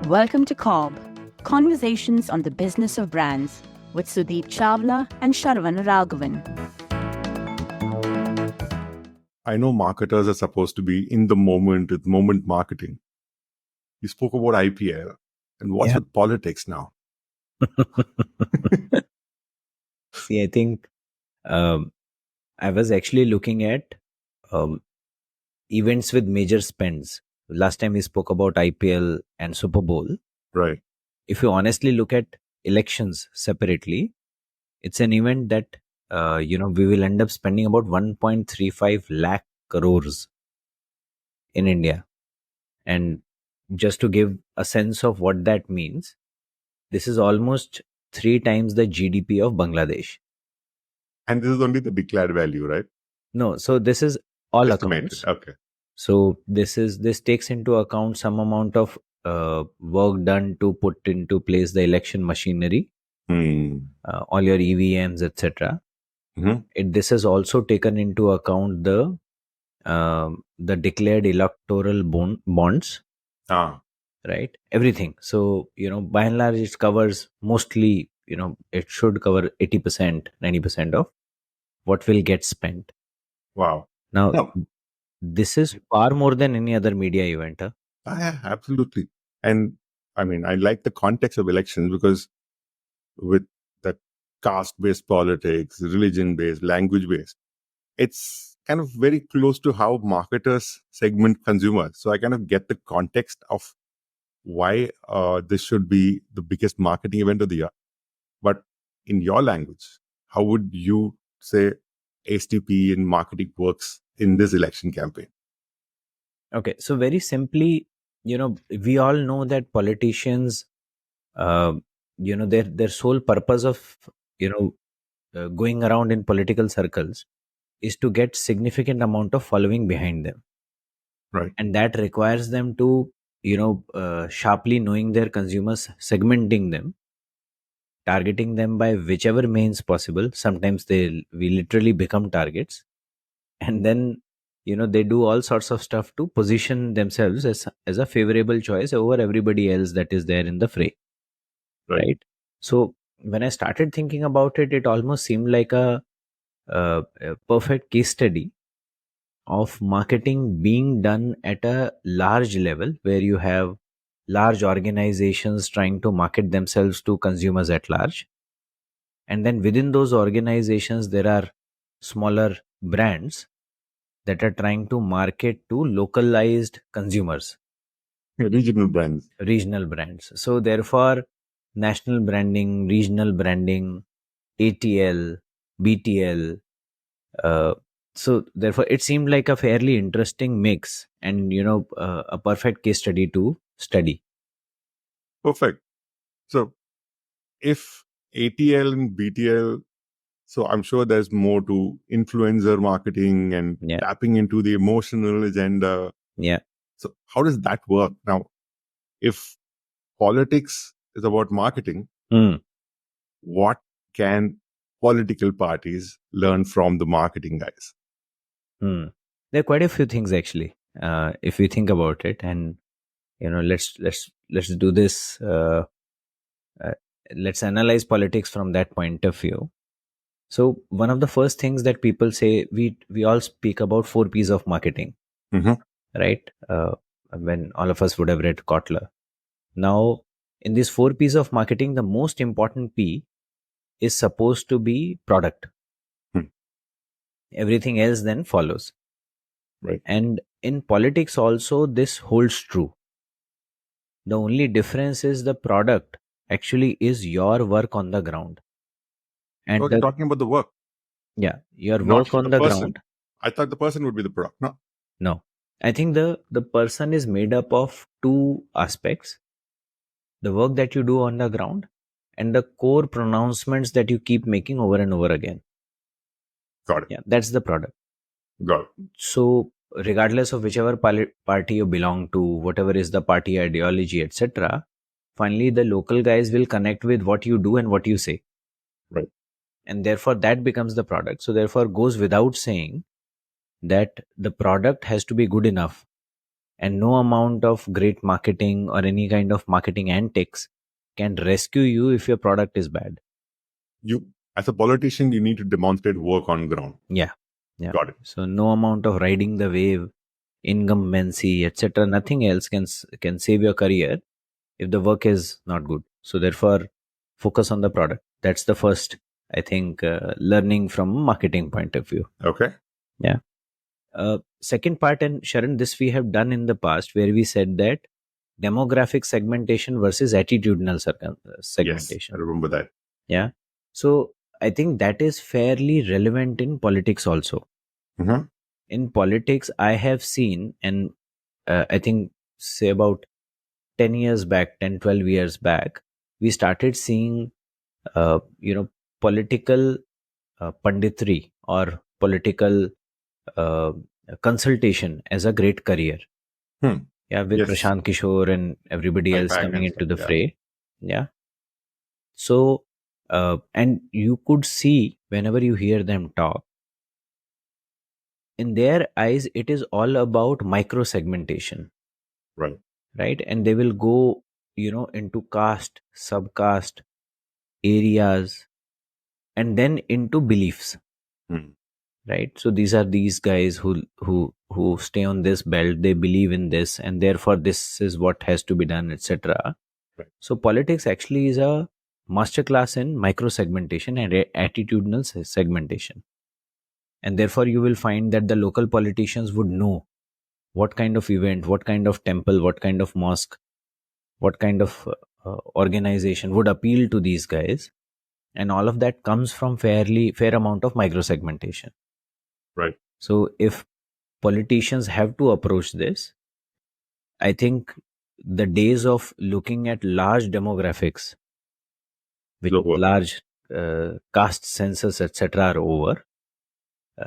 Welcome to CoBB, Conversations on the Business of Brands with Sudeep Chawla and Sharan and I know marketers are supposed to be in the moment with moment marketing. You spoke about IPL. And what's with politics now? See, I think I was actually looking at events with major spends. Last time we spoke about IPL and Super Bowl. Right. If you honestly look at elections separately, it's an event that, we will end up spending about 1.35 lakh crores in India. And just to give a sense of what that means, this is almost 3 times the GDP of Bangladesh. And this is only the declared value, right? No, so this is all Estimated. accounts. Okay. So this takes into account some amount of work done to put into place the election machinery, all your EVMs, etc. Mm-hmm. This has also taken into account the declared electoral bonds, right? Everything. So by and large, it covers mostly. It should cover 80%, 90% of what will get spent. Wow. Now, this is far more than any other media event. Huh? Yeah, absolutely. And I mean, I like the context of elections because with the caste-based politics, religion-based, language-based, it's kind of very close to how marketers segment consumers. So I kind of get the context of why this should be the biggest marketing event of the year. But in your language, how would you say STP in marketing works in this election campaign? Okay, so very simply, we all know that politicians, their sole purpose of, going around in political circles is to get significant amount of following behind them. Right. And that requires them to, sharply knowing their consumers, segmenting them, targeting them by whichever means possible. Sometimes we literally become targets. And then they do all sorts of stuff to position themselves as a favorable choice over everybody else that is there in the fray, right? So when I started thinking about it, it almost seemed like a perfect case study of marketing being done at a large level, where you have large organizations trying to market themselves to consumers at large, and then within those organizations there are smaller brands that are trying to market to localized consumers. Regional brands. So therefore, national branding, regional branding, ATL, BTL. So therefore, it seemed like a fairly interesting mix and, a perfect case study to study. Perfect. So if ATL and BTL, so I'm sure there's more to influencer marketing and tapping into the emotional agenda. Yeah. So how does that work? Now, if politics is about marketing, what can political parties learn from the marketing guys? There are quite a few things actually, if we think about it, and let's do this. Let's analyze politics from that point of view. So one of the first things that people say, we all speak about 4 P's of marketing, right? When all of us would have read Kotler. Now, in these 4 P's of marketing, the most important P is supposed to be product. Everything else then follows. Right. And in politics also, this holds true. The only difference is the product actually is your work on the ground. And you're talking about the work. Yeah, your work on the ground. I thought the person would be the product. No. I think the person is made up of 2 aspects. The work that you do on the ground and the core pronouncements that you keep making over and over again. Got it. Yeah, that's the product. Got it. So regardless of whichever party you belong to, whatever is the party ideology, etc., finally the local guys will connect with what you do and what you say. Right. And therefore that becomes the product. So therefore goes without saying that the product has to be good enough and no amount of great marketing or any kind of marketing antics can rescue you if your product is bad. You, as a politician, you need to demonstrate work on ground. Yeah. Got it. So no amount of riding the wave, incumbency, etc., nothing else can save your career if the work is not good. So therefore, focus on the product. That's the first, I think, learning from a marketing point of view. Okay. Yeah. Second part, and Sharan, this we have done in the past, where we said that demographic segmentation versus attitudinal Yes, segmentation. I remember that. Yeah. So I think that is fairly relevant in politics also. Mm-hmm. In politics, I have seen, and I think, say about 10 years back, 10, 12 years back, we started seeing, political panditry or political uh, consultation as a great career. Hmm. Yeah, with Yes. Prashant Kishore and everybody else IPAC coming and into stuff, the yeah. fray. Yeah. So, and you could see whenever you hear them talk, in their eyes, it is all about micro segmentation, Right. right? And they will go, into caste, subcaste, areas, and then into beliefs, Hmm. right? So these guys who stay on this belt, they believe in this, and therefore this is what has to be done, etc. Right. So politics actually is a masterclass in micro segmentation and attitudinal segmentation. And therefore you will find that the local politicians would know what kind of event, what kind of temple, what kind of mosque, what kind of organization would appeal to these guys, and all of that comes from fair amount of micro segmentation. Right. So if politicians have to approach this, I think the days of looking at large demographics with Lower. large caste census, etc., are over.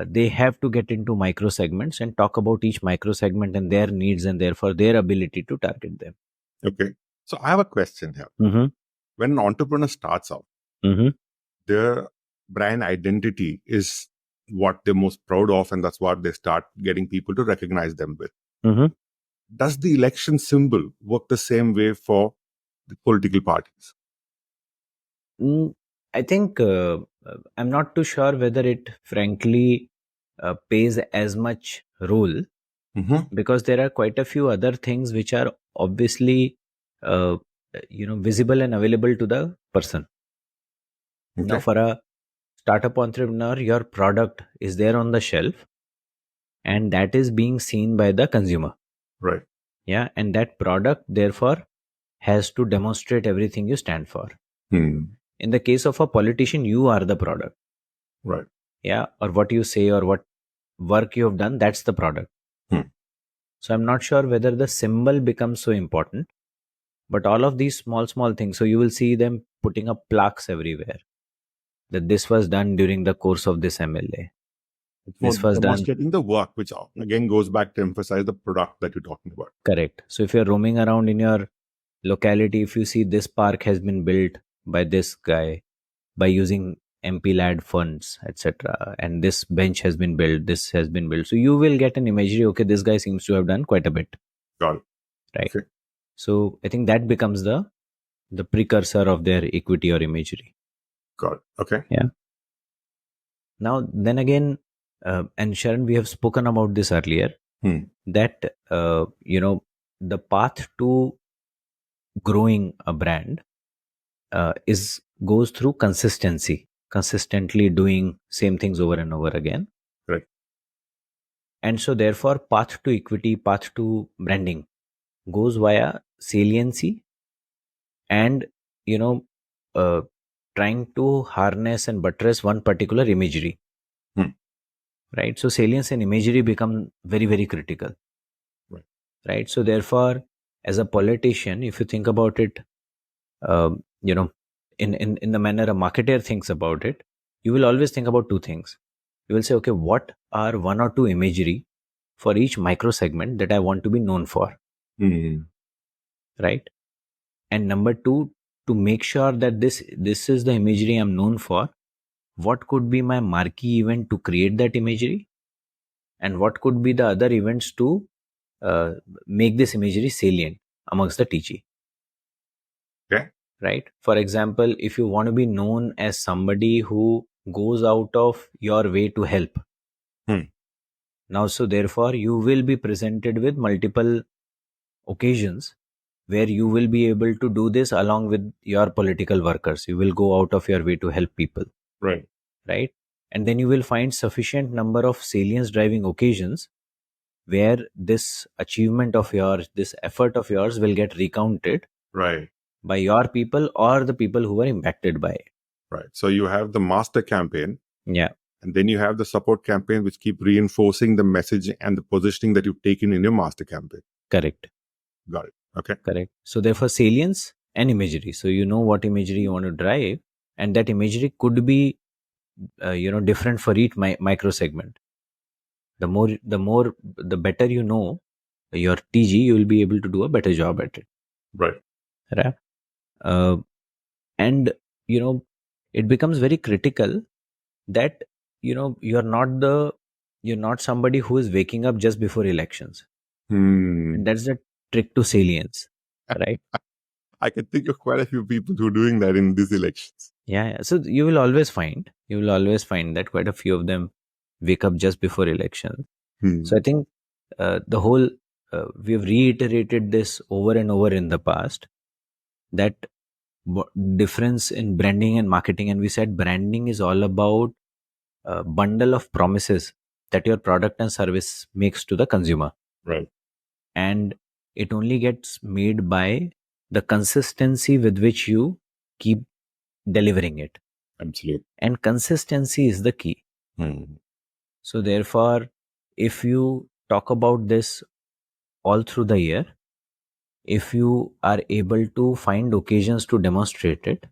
They have to get into micro segments and talk about each micro segment and their needs, and therefore their ability to target them. Okay. So I have a question here. Mm-hmm. When an entrepreneur starts out, Mm-hmm. their brand identity is what they're most proud of, and that's what they start getting people to recognize them with. Mm-hmm. Does the election symbol work the same way for the political parties? I think I'm not too sure whether it frankly plays as much role, Mm-hmm. because there are quite a few other things which are obviously visible and available to the person. Okay. Now, for a startup entrepreneur, your product is there on the shelf, and that is being seen by the consumer. Right. Yeah, and that product therefore has to demonstrate everything you stand for. Hmm. In the case of a politician, you are the product. Right. Yeah, or what you say or what work you have done, that's the product. Hmm. So I'm not sure whether the symbol becomes so important, but all of these small things. So you will see them putting up plaques everywhere that this was done during the course of this MLA. It's This more was done. demonstrating the work, which again goes back to emphasize the product that you're talking about. Correct. So if you're roaming around in your locality, if you see this park has been built by this guy by using MP lad funds, etc., and this bench has been built, this has been built, so you will get an imagery. Okay, this guy seems to have done quite a bit, Got it. right? Okay. So I think that becomes the precursor of their equity or imagery. Got it. Okay. Yeah. Now then again, and Sharan, we have spoken about this earlier, that the path to growing a brand goes through consistency, consistently doing same things over and over again. Right. And so therefore path to equity, path to branding goes via saliency and uh, trying to harness and buttress one particular imagery. Right. So salience and imagery become very, very critical. Right. So therefore, as a politician, if you think about it, in the manner a marketer thinks about it, you will always think about two things. You will say, okay, what are one or two imagery for each micro segment that I want to be known for? Right. And number two, to make sure that this is the imagery I'm known for, what could be my marquee event to create that imagery? And what could be the other events to uh, make this imagery salient amongst the TG. Okay. Right? For example, if you want to be known as somebody who goes out of your way to help, now, so therefore, you will be presented with multiple occasions where you will be able to do this along with your political workers. You will go out of your way to help people, Right. right? And then you will find sufficient number of salience driving occasions where this achievement of yours, this effort of yours will get recounted Right. by your people or the people who were impacted by it. Right. So you have the master campaign, Yeah, and then you have the support campaign, which keep reinforcing the message and the positioning that you've taken in your master campaign. correct. Got it. Okay. Correct. So therefore, salience and imagery. So you know what imagery you want to drive, and that imagery could be, different for each micro segment. The better you know your TG, you will be able to do a better job at it. Right. Right. Uh, and it becomes very critical that you're not somebody who is waking up just before elections, and that's the trick to salience, right? I can think of quite a few people who are doing that in these elections. Yeah. So you will always find that quite a few of them wake up just before election. So I think the whole we have reiterated this over and over in the past, that difference in branding and marketing, and we said branding is all about a bundle of promises that your product and service makes to the consumer, Right. and it only gets made by the consistency with which you keep delivering it. Absolutely. And consistency is the key. So therefore, if you talk about this all through the year, if you are able to find occasions to demonstrate it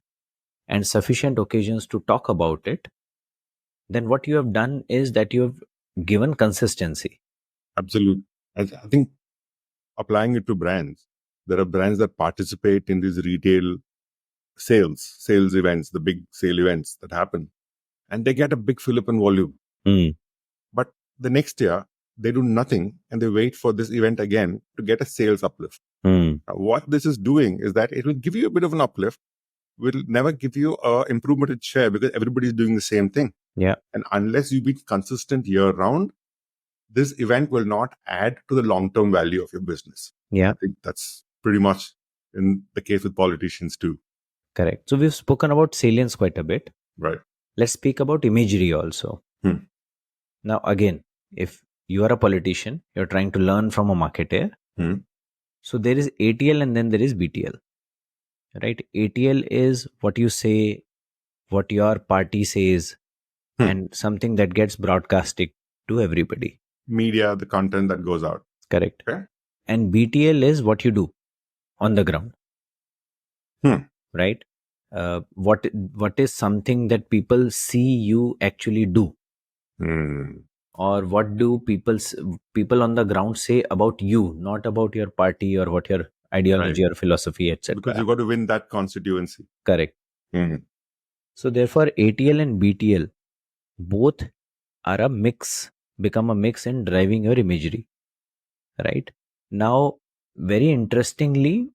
and sufficient occasions to talk about it, then what you have done is that you have given consistency. Absolutely. I think applying it to brands, there are brands that participate in these retail sales events, the big sale events that happen, and they get a big fill up in volume. But the next year, they do nothing and they wait for this event again to get a sales uplift. What this is doing is that it will give you a bit of an uplift, will never give you a improvement in share because everybody is doing the same thing. Yeah. And unless you be consistent year round, this event will not add to the long-term value of your business. Yeah. I think that's pretty much in the case with politicians too. Correct. So we've spoken about salience quite a bit. Right. Let's speak about imagery also. Now, again, if you are a politician, you're trying to learn from a marketer. So there is ATL and then there is BTL. Right? ATL is what you say, what your party says, and something that gets broadcasted to everybody. Media, the content that goes out. Correct. Okay. And BTL is what you do on the ground. Right? What is something that people see you actually do? Or what do people on the ground say about you, not about your party or what your ideology or philosophy, etc. Because you got to win that constituency. Correct. So therefore, ATL and BTL both are become a mix in driving your imagery. Right? Now, very interestingly,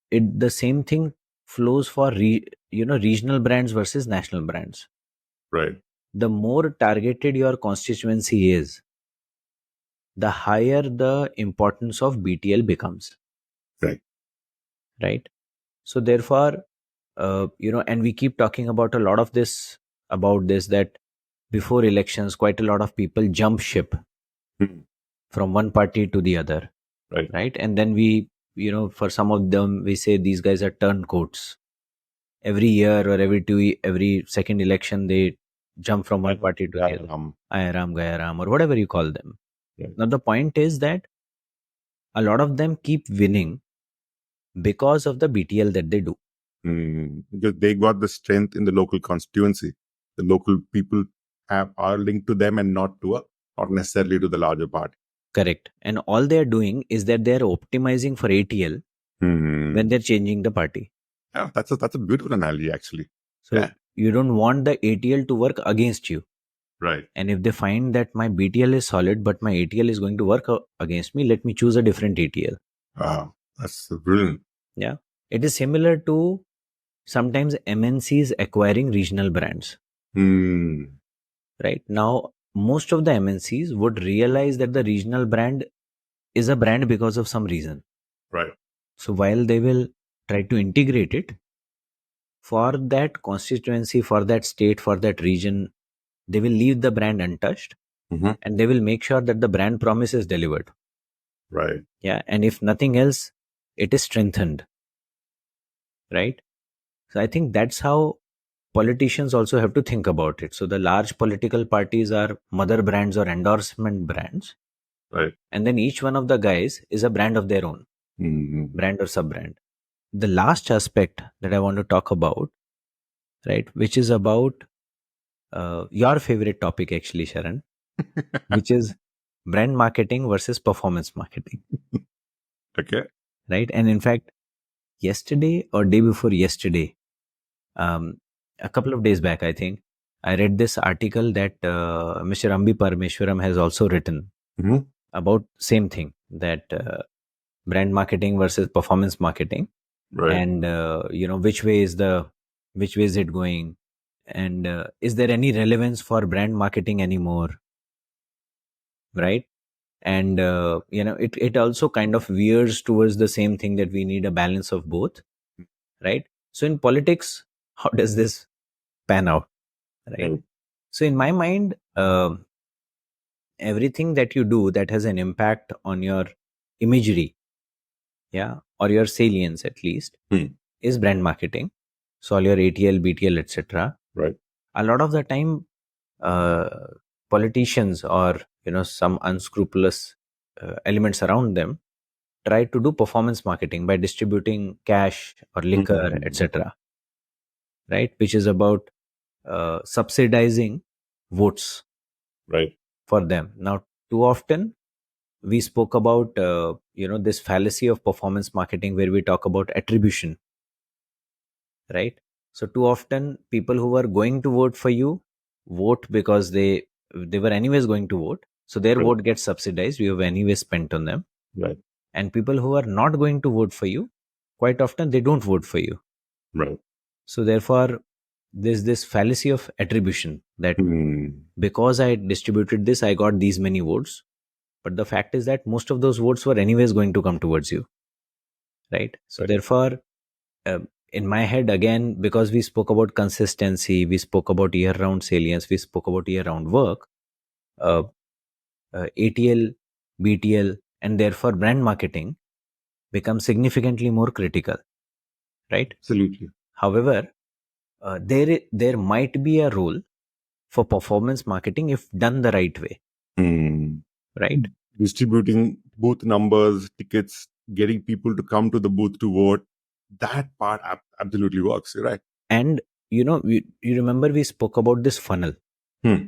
the same thing flows for regional brands versus national brands. Right. The more targeted your constituency is, the higher the importance of BTL becomes. Right. So therefore, and we keep talking about a lot of this, that before elections, quite a lot of people jump ship from one party to the other. Right. And then we, for some of them, we say these guys are turncoats. Every year or every second election, they jump from one party to the other. Ayaram, Gayaram, or whatever you call them. Now, the point is that a lot of them keep winning because of the BTL that they do. Because they got the strength in the local constituency. The local people are linked to them and not necessarily to the larger party. Correct. And all they are doing is that they are optimizing for ATL when they're changing the party. Yeah, that's a beautiful analogy, actually. So you don't want the ATL to work against you. Right. And if they find that my BTL is solid, but my ATL is going to work against me, let me choose a different ATL. Wow. That's brilliant. Yeah. It is similar to sometimes MNCs acquiring regional brands. Hmm. Right now, most of the MNCs would realize that the regional brand is a brand because of some reason. Right. So while they will try to integrate it for that constituency, for that state, for that region, they will leave the brand untouched, Mhm. and they will make sure that the brand promise is delivered. Right. Yeah. And if nothing else, it is strengthened. Right. So I think that's how politicians also have to think about it. So the large political parties are mother brands or endorsement brands. Right. And then each one of the guys is a brand of their own, Mhm. brand or sub brand. The last aspect that I want to talk about, right, which is about your favorite topic, actually, Sharan, which is brand marketing versus performance marketing, Okay. right? And in fact, yesterday or day before yesterday, um, a couple of days back, I think, I read this article that Mr. Ambi Parameshwaram has also written Mhm. about same thing, that brand marketing versus performance marketing, Right. and which way is it going, and is there any relevance for brand marketing anymore, right? And it also kind of veers towards the same thing, that we need a balance of both, right? So in politics, how does this pan out, right? Right. So in my mind, everything that you do that has an impact on your imagery, yeah, or your salience at least, Hmm. is brand marketing. So all your ATL, BTL, etc. Right. A lot of the time, uh, politicians or some unscrupulous elements around them try to do performance marketing by distributing cash or liquor, Mhm. etc. Right, which is about subsidizing votes Right. for them. Now, too often we spoke about this fallacy of performance marketing, where we talk about attribution, right? So too often people who were going to vote for you vote because they were anyways going to vote, so their Right. vote gets subsidized, you have anyways spent on them. Right. And people who are not going to vote for you, quite often they don't vote for you. Right. So therefore there's this fallacy of attribution, that Hmm. because I distributed this, I got these many votes, but the fact is that most of those votes were anyways going to come towards you, right? So Right. therefore, uh, in my head, again, because we spoke about consistency, we spoke about year round salience, we spoke about year round work, uh, ATL, BTL, and therefore brand marketing becomes significantly more critical, right? Absolutely. However, there might be a role for performance marketing if done the right way, Hmm. right? Distributing booth numbers, tickets, getting people to come to the booth to vote. That part absolutely works. Right. And you remember we spoke about this funnel, Hmm.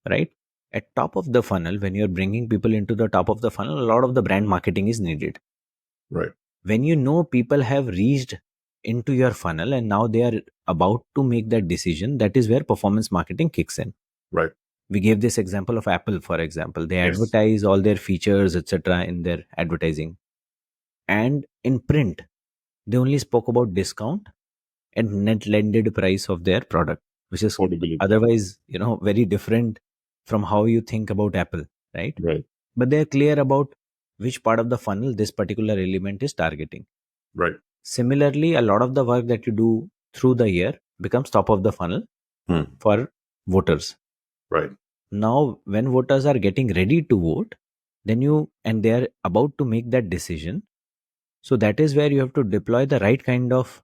right? At top of the funnel, when you're bringing people into the top of the funnel, a lot of the brand marketing is needed. Right. When people have reached into your funnel and now they are about to make that decision, that is where performance marketing kicks in. Right. We gave this example of Apple, for example. They Yes. advertise all their features, etc., in their advertising. And in print, they only spoke about discount and net landed price of their product, which is Affordability. otherwise, very different from how you think about Apple, right? Right. But they're clear about which part of the funnel this particular element is targeting. Right. Similarly, a lot of the work that you do through the year becomes top of the funnel Hmm. for voters. Right. Now, when voters are getting ready to vote, and they are about to make that decision. So that is where you have to deploy the right kind of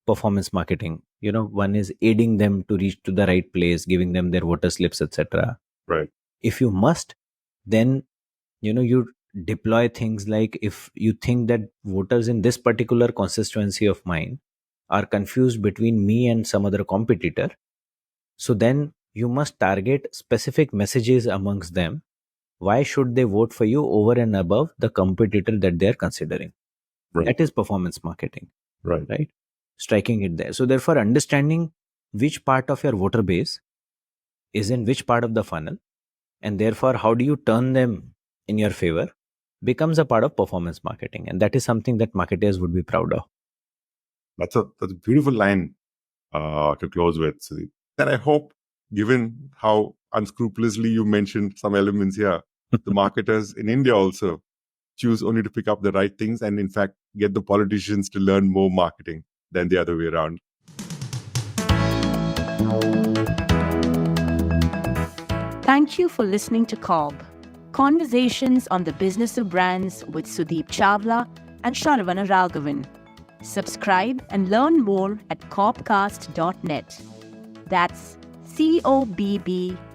performance marketing. One is aiding them to reach to the right place, giving them their voter slips, etc. Right. If you must, then you deploy things like, if you think that voters in this particular constituency of mine are confused between me and some other competitor, so then you must target specific messages amongst them. Why should they vote for you over and above the competitor that they are considering? Right. That is performance marketing, Right. right? Striking it there. So therefore, understanding which part of your voter base is in which part of the funnel, and therefore how do you turn them in your favor, becomes a part of performance marketing. And that is something that marketers would be proud of. That's a beautiful line to close with, Sudeep. And I hope, given how unscrupulously you mentioned some elements here, the marketers in India also choose only to pick up the right things and, in fact, get the politicians to learn more marketing than the other way around. Thank you for listening to CoBB, Conversations on the Business of Brands with Sudeep Chawla and Sharan Raghavan. Subscribe and learn more at cobcast.net. That's CoBBcast.net.